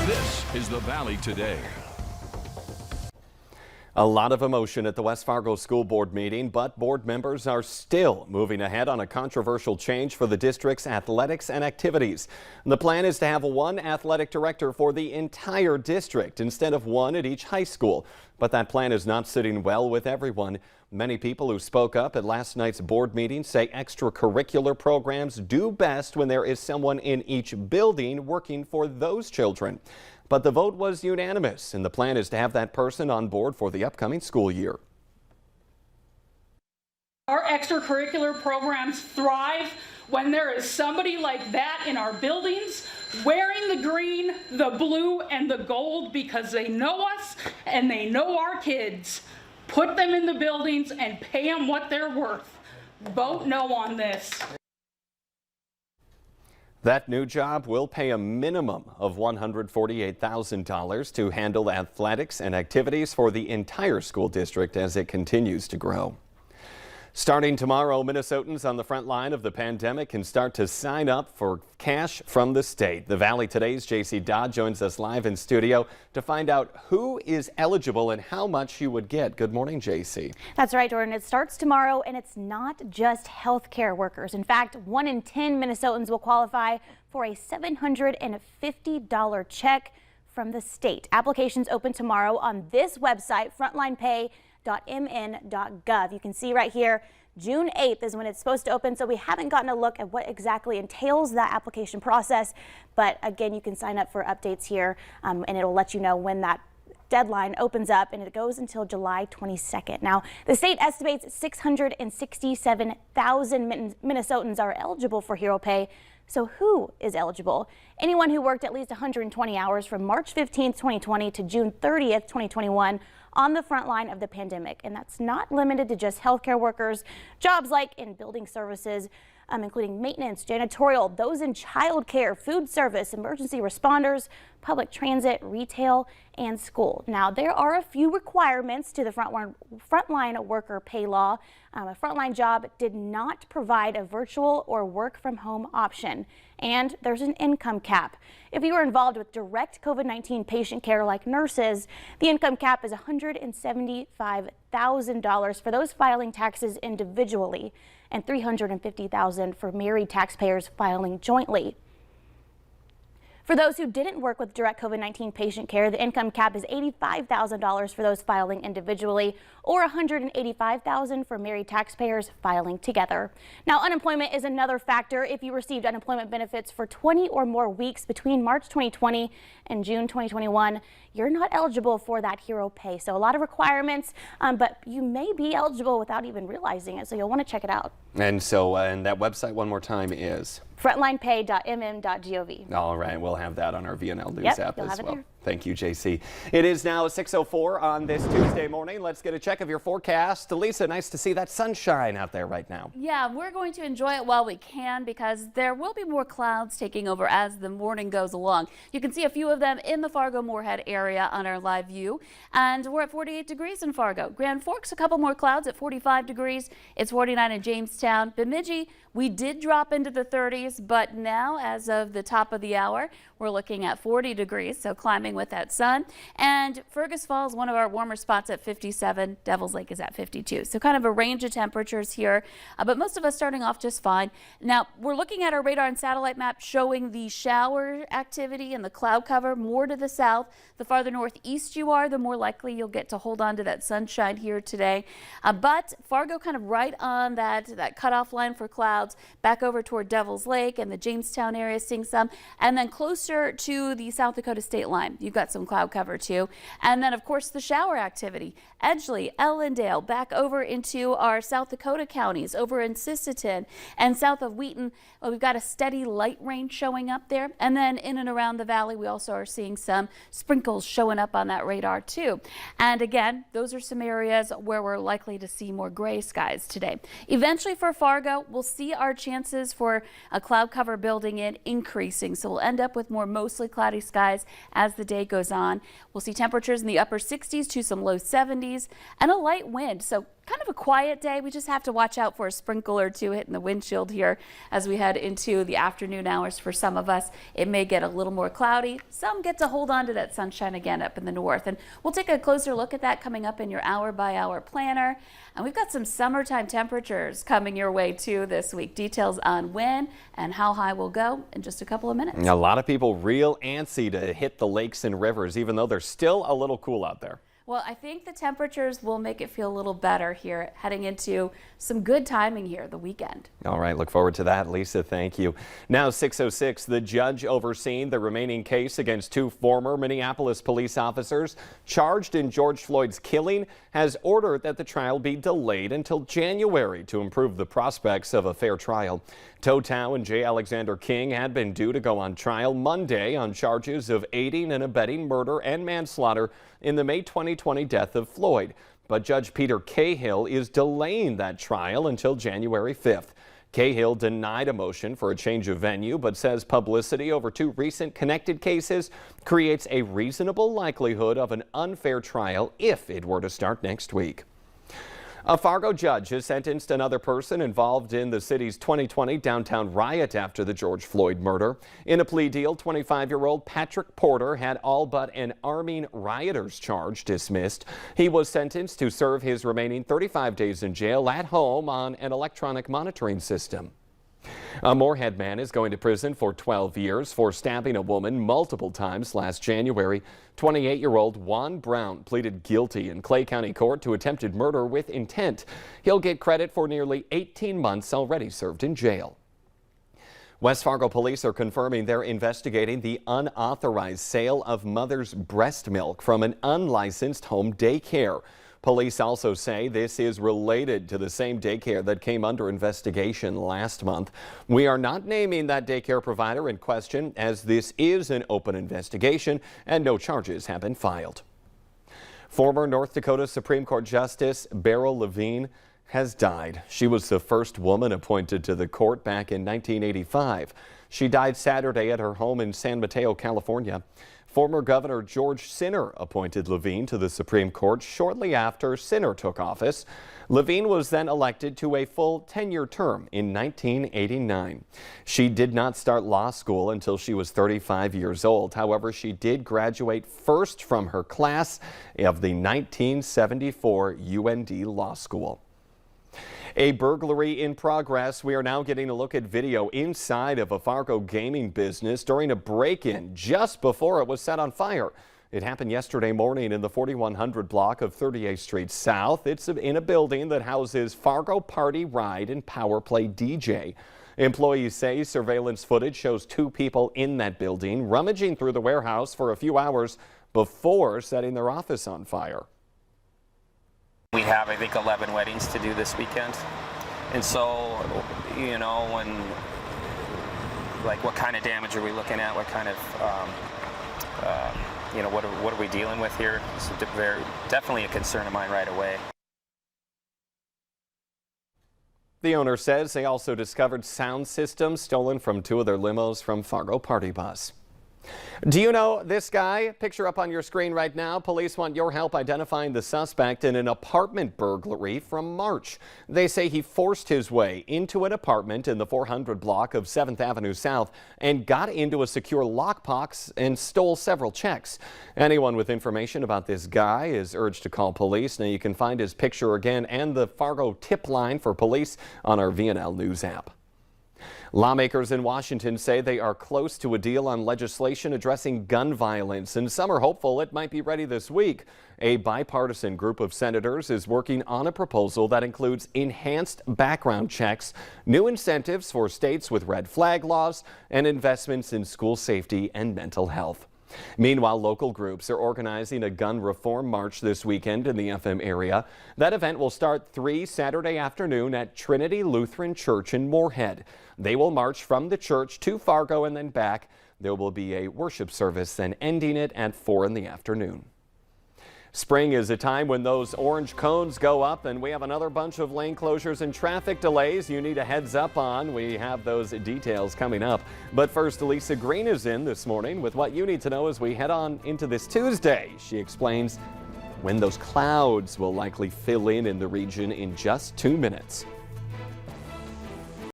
This is the Valley Today. A lot of emotion at the West Fargo School Board meeting, but board members are still moving ahead on a controversial change for the district's athletics and activities. The plan is to have one athletic director for the entire district instead of one at each high school. But that plan is not sitting well with everyone. Many people who spoke up at last night's board meeting say extracurricular programs do best when there is someone in each building working for those children. But the vote was unanimous, and the plan is to have that person on board for the upcoming school year. Our extracurricular programs thrive when there is somebody like that in our buildings wearing the green, the blue, and the gold because they know us and they know our kids. Put them in the buildings and pay them what they're worth. Vote no on this. That new job will pay a minimum of $148,000 to handle athletics and activities for the entire school district as it continues to grow. Starting tomorrow, Minnesotans on the front line of the pandemic can start to sign up for cash from the state. The Valley Today's JC Dodd joins us live in studio to find out who is eligible and how much you would get. Good morning, JC. That's right, Jordan. It starts tomorrow, and it's not just healthcare workers. In fact, 1 in 10 Minnesotans will qualify for a $750 check from the state. Applications open tomorrow on this website, frontlinepay.mn.gov. You can see right here, June 8th is when it's supposed to open, so we haven't gotten a look at what exactly entails that application process. But again, you can sign up for updates here, and it'll let you know when that deadline opens up, and it goes until July 22nd. Now, the state estimates 667,000 Minnesotans are eligible for Hero Pay. So who is eligible? Anyone who worked at least 120 hours from March 15th, 2020 to June 30th, 2021 on the front line of the pandemic. And that's not limited to just healthcare workers. Jobs like in building services, including maintenance, janitorial, those in childcare, food service, emergency responders, public transit, retail, and school. Now, there are a few requirements to the frontline worker pay law. A frontline job did not provide a virtual or work from home option. And there's an income cap. If you are involved with direct COVID-19 patient care like nurses, the income cap is $175,000 for those filing taxes individually and $350,000 for married taxpayers filing jointly. For those who didn't work with direct COVID-19 patient care, the income cap is $85,000 for those filing individually or $185,000 for married taxpayers filing together. Now, unemployment is another factor. If you received unemployment benefits for 20 or more weeks between March 2020 and June 2021, you're not eligible for that Hero Pay. So a lot of requirements, but you may be eligible without even realizing it. So you'll want to check it out. And so, and that website one more time is? frontlinepay.mn.gov. All right, we'll have that on our VNL News app as well. There. Thank you, JC. It is now 6:04 on this Tuesday morning. Let's get a check of your forecast. Lisa, nice to see that sunshine out there right now. Yeah, we're going to enjoy it while we can because there will be more clouds taking over as the morning goes along. You can see a few of them in the Fargo-Moorhead area on our live view. And we're at 48 degrees in Fargo. Grand Forks, a couple more clouds at 45 degrees. It's 49 in Jamestown. Bemidji, we did drop into the 30s, but now as of the top of the hour, we're looking at 40 degrees, so climbing with that sun. And Fergus Falls, one of our warmer spots at 57. Devil's Lake is at 52. So kind of a range of temperatures here, but most of us starting off just fine. Now, we're looking at our radar and satellite map showing the shower activity and the cloud cover more to the south. The farther northeast you are, the more likely you'll get to hold on to that sunshine here today. But Fargo kind of right on that cutoff line for clouds, back over toward Devil's Lake and the Jamestown area seeing some, and then closer to the South Dakota state line. You've got some cloud cover too. And then of course the shower activity. Edgeley, Ellendale, back over into our South Dakota counties, over in Sisseton and south of Wheaton. Well, we've got a steady light rain showing up there. And then in and around the valley, we also are seeing some sprinkles showing up on that radar too. And again, those are some areas where we're likely to see more gray skies today. Eventually for Fargo, we'll see our chances for a cloud cover building in increasing. So we'll end up with more mostly cloudy skies as the day goes on. We'll see temperatures in the upper 60s to some low 70s and a light wind. So kind of a quiet day. We just have to watch out for a sprinkle or two hitting the windshield here as we head into the afternoon hours. For some of us, it may get a little more cloudy. Some get to hold on to that sunshine again up in the north. And we'll take a closer look at that coming up in your hour-by-hour planner. And we've got some summertime temperatures coming your way too this week. Details on when and how high we'll go in just a couple of minutes. A lot of people real antsy to hit the lakes and rivers, even though they're still a little cool out there. Well, I think the temperatures will make it feel a little better here heading into some good timing here the weekend. All right, look forward to that, Lisa. Thank you. Now 6:06, the judge overseeing the remaining case against two former Minneapolis police officers charged in George Floyd's killing has ordered that the trial be delayed until January to improve the prospects of a fair trial. Totow and J. Alexander King had been due to go on trial Monday on charges of aiding and abetting murder and manslaughter in the May 2020 death of Floyd. But Judge Peter Cahill is delaying that trial until January 5th. Cahill denied a motion for a change of venue, but says publicity over two recent connected cases creates a reasonable likelihood of an unfair trial if it were to start next week. A Fargo judge has sentenced another person involved in the city's 2020 downtown riot after the George Floyd murder. In a plea deal, 25-year-old Patrick Porter had all but an arming rioters charge dismissed. He was sentenced to serve his remaining 35 days in jail at home on an electronic monitoring system. A Moorhead man is going to prison for 12 years for stabbing a woman multiple times last January. 28-year-old Juan Brown pleaded guilty in Clay County Court to attempted murder with intent. He'll get credit for nearly 18 months already served in jail. West Fargo police are confirming they're investigating the unauthorized sale of mother's breast milk from an unlicensed home daycare. Police also say this is related to the same daycare that came under investigation last month. We are not naming that daycare provider in question, as this is an open investigation and no charges have been filed. Former North Dakota Supreme Court Justice Beryl Levine has died. She was the first woman appointed to the court back in 1985. She died Saturday at her home in San Mateo, California. Former Governor George Sinner appointed Levine to the Supreme Court shortly after Sinner took office. Levine was then elected to a full 10-year term in 1989. She did not start law school until she was 35 years old. However, she did graduate first from her class of the 1974 UND Law School. A burglary in progress. We are now getting a look at video inside of a Fargo gaming business during a break-in just before it was set on fire. It happened yesterday morning in the 4100 block of 38th Street South. It's in a building that houses Fargo Party Ride and Power Play DJ. Employees say surveillance footage shows two people in that building rummaging through the warehouse for a few hours before setting their office on fire. We have, I think, 11 weddings to do this weekend. And so, you know, what kind of damage are we looking at? What kind of, what are we dealing with here? It's definitely a concern of mine right away. The owner says they also discovered sound systems stolen from two of their limos from Fargo Party Bus. Do you know this guy? Picture up on your screen right now. Police want your help identifying the suspect in an apartment burglary from March. They say he forced his way into an apartment in the 400 block of 7th Avenue South and got into a secure lockbox and stole several checks. Anyone with information about this guy is urged to call police. Now you can find his picture again and the Fargo tip line for police on our VNL News app. Lawmakers in Washington say they are close to a deal on legislation addressing gun violence, and some are hopeful it might be ready this week. A bipartisan group of senators is working on a proposal that includes enhanced background checks, new incentives for states with red flag laws, and investments in school safety and mental health. Meanwhile, local groups are organizing a gun reform march this weekend in the FM area. That event will start Saturday afternoon at Trinity Lutheran Church in Moorhead. They will march from the church to Fargo and then back. There will be a worship service, then ending it at 4 in the afternoon. Spring is a time when those orange cones go up, and we have another bunch of lane closures and traffic delays you need a heads up on. We have those details coming up. But first, Lisa Green is in this morning with what you need to know as we head on into this Tuesday. She explains when those clouds will likely fill in the region in just 2 minutes.